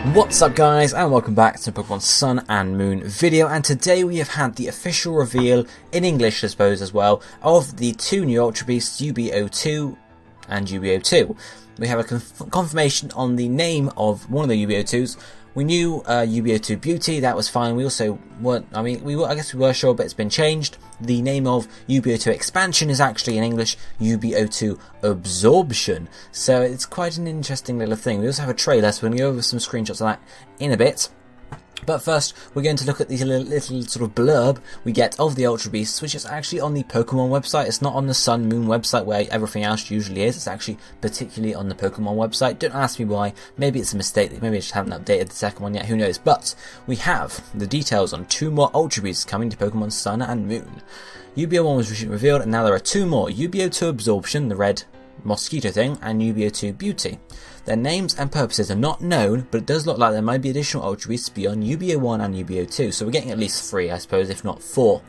What's up guys, and welcome back to Pokemon Sun and Moon video, and today we have had the official reveal, in English I suppose as well, of the two new Ultra Beasts, UB02 and UB02. We have a confirmation on the name of one of the UB02s. We knew UB02 Beauty, that was fine. We also weren't, I guess we were sure, but it's been changed. The name of UB02 Expansion is actually in English UB02 Absorption. So it's quite an interesting little thing. We also have a trailer, so we're going to go over some screenshots of that in a bit. But first, we're going to look at the little sort of blurb we get of the Ultra Beasts, which is actually on the Pokemon website. It's not on the Sun Moon website where everything else usually is. It's actually particularly on the Pokemon website. Don't ask me why. Maybe it's a mistake. Maybe I just haven't updated the second one yet. Who knows? But we have the details on two more Ultra Beasts coming to Pokemon Sun and Moon. UB01 was recently revealed, and now there are two more. UB02 Absorption, the red mosquito thing, and UB02 Beauty. Their names and purposes are not known, but it does look like there might be additional Ultra Beasts beyond UB01 and UB02, so we're getting at least 3, I suppose, if not 4.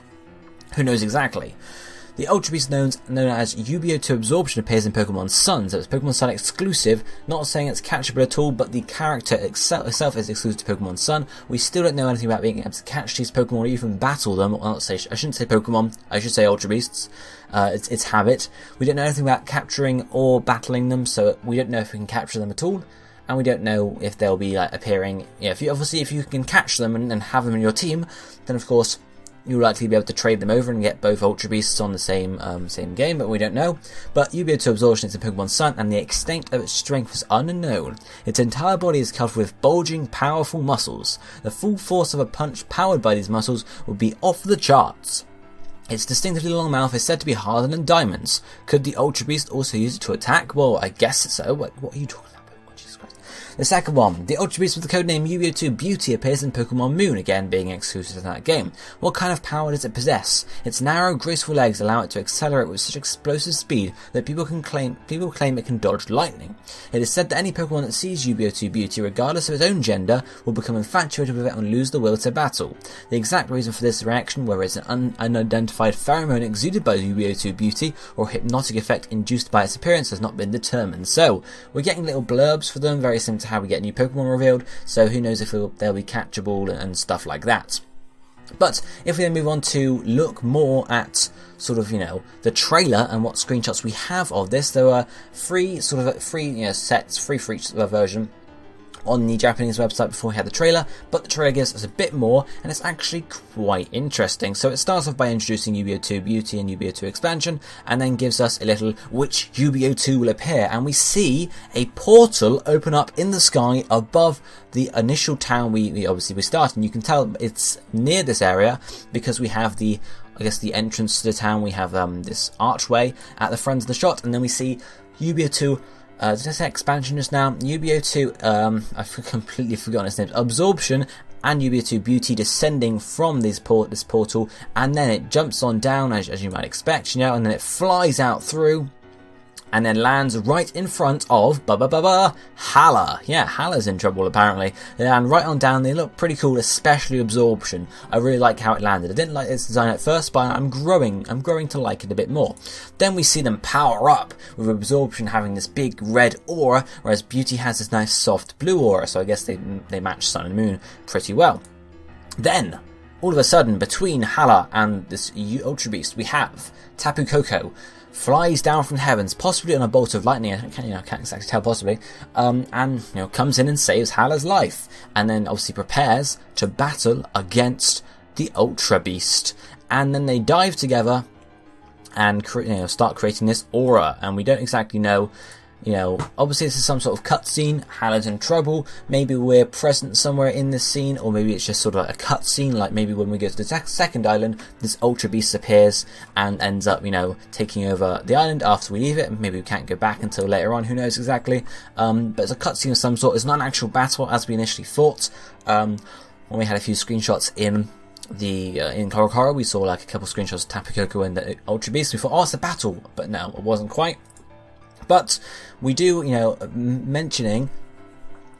Who knows exactly? The Ultra Beast known as UB02 Absorption appears in Pokemon Sun, so it's Pokemon Sun exclusive, not saying it's catchable at all, but the character itself is exclusive to Pokemon Sun. We still don't know anything about being able to catch these Pokemon or even battle them. I shouldn't say Pokemon, I should say Ultra Beasts. It's habit. We don't know anything about capturing or battling them, so we don't know if we can capture them at all. And we don't know if they'll be appearing. Yeah, if you can catch them and have them in your team, then of course you'll likely be able to trade them over and get both Ultra Beasts on the same game, but we don't know. But UB02 Absorption is in Pokemon Sun, and the extent of its strength is unknown. Its entire body is covered with bulging, powerful muscles. The full force of a punch powered by these muscles would be off the charts. Its distinctively long mouth is said to be harder than diamonds. Could the Ultra Beast also use it to attack? Well, I guess so. What are you talking about? Jesus Christ. The second one, the Ultra Beast with the codename UB02 Beauty appears in Pokemon Moon, again being exclusive to that game. What kind of power does it possess? Its narrow, graceful legs allow it to accelerate with such explosive speed that people claim it can dodge lightning. It is said that any Pokemon that sees UB02 Beauty, regardless of its own gender, will become infatuated with it and lose the will to battle. The exact reason for this reaction, whether it's an unidentified pheromone exuded by UB02 Beauty or a hypnotic effect induced by its appearance, has not been determined. So, we're getting little blurbs for them, very similar to how we get new Pokemon revealed, so who knows if they'll be catchable and stuff like that. But if we then move on to look more at sort of, the trailer and what screenshots we have of this, there are three sets, free for each version on the Japanese website before we had the trailer, but the trailer gives us a bit more, and it's actually quite interesting. So it starts off by introducing UB02 Beauty and UB02 Expansion, and then gives us a little which UB02 will appear, and we see a portal open up in the sky above the initial town we start, and you can tell it's near this area because we have the entrance to the town. We have this archway at the front of the shot, and then we see UB02. Did I say Expansion just now? UB02, I've completely forgotten its name. Absorption and UB02 Beauty descending from this portal, and then it jumps on down as you might expect, and then it flies out through, and then lands right in front of Hala. Yeah, Hala's in trouble apparently. They land right on down. They look pretty cool, especially Absorption. I really like how it landed. I didn't like its design at first, but I'm growing to like it a bit more. Then we see them power up with Absorption having this big red aura, whereas Beauty has this nice soft blue aura. So I guess they match Sun and Moon pretty well. Then, all of a sudden, between Hala and this Ultra Beast, we have Tapu Koko. Flies down from the heavens, possibly on a bolt of lightning. I can't exactly tell, possibly, and comes in and saves Hala's life, and then obviously prepares to battle against the Ultra Beast. And then they dive together and start creating this aura, and we don't exactly know. Obviously this is some sort of cutscene. Hala's in trouble. Maybe we're present somewhere in this scene, or maybe it's just sort of like a cutscene. Like maybe when we go to the second island, this Ultra Beast appears and ends up, taking over the island after we leave it. Maybe we can't go back until later on. Who knows exactly? But it's a cutscene of some sort. It's not an actual battle as we initially thought. When we had a few screenshots in Korokoro, we saw like a couple of screenshots of Tapu Koko and the Ultra Beast. We thought, oh, it's a battle, but no, it wasn't quite. But we do, mentioning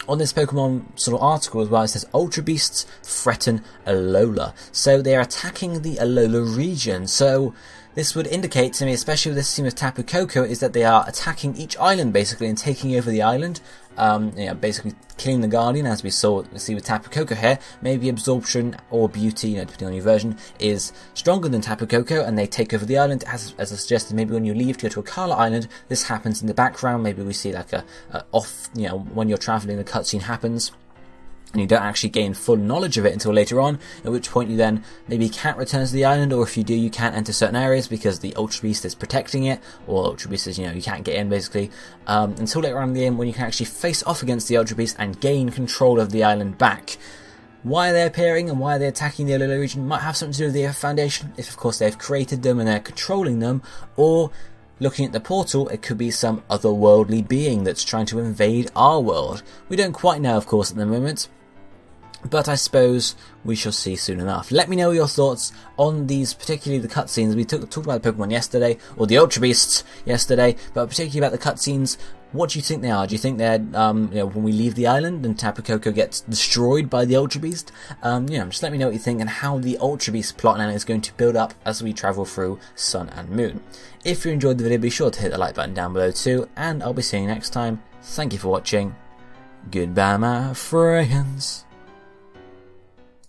on this Pokemon sort of article as well, it says Ultra Beasts threaten Alola. So they're attacking the Alola region. So this would indicate to me, especially with this scene with Tapu Koko, is that they are attacking each island basically and taking over the island. Basically killing the Guardian, as we see with Tapu Koko here. Maybe Absorption or Beauty, depending on your version, is stronger than Tapu Koko, and they take over the island. As I suggested, maybe when you leave to go to a Kala Island, this happens in the background. Maybe we see like when you're traveling, the cutscene happens, and you don't actually gain full knowledge of it until later on, at which point you then maybe can't return to the island, or if you do, you can't enter certain areas because the Ultra Beast is protecting it, or Ultra Beast is, you can't get in basically, until later on in the game when you can actually face off against the Ultra Beast and gain control of the island back. Why they're appearing and why they're attacking the Alola region might have something to do with the Earth Foundation, if of course they've created them and they're controlling them, or looking at the portal, it could be some otherworldly being that's trying to invade our world. We don't quite know, of course, at the moment, but I suppose we shall see soon enough. Let me know your thoughts on these, particularly the cutscenes. We talked about the Pokemon yesterday, or the Ultra Beasts yesterday, but particularly about the cutscenes. What do you think they are? Do you think they're, when we leave the island and Tapu Koko gets destroyed by the Ultra Beast? Just let me know what you think and how the Ultra Beast plotline is going to build up as we travel through Sun and Moon. If you enjoyed the video, be sure to hit the like button down below too, and I'll be seeing you next time. Thank you for watching. Goodbye, my friends.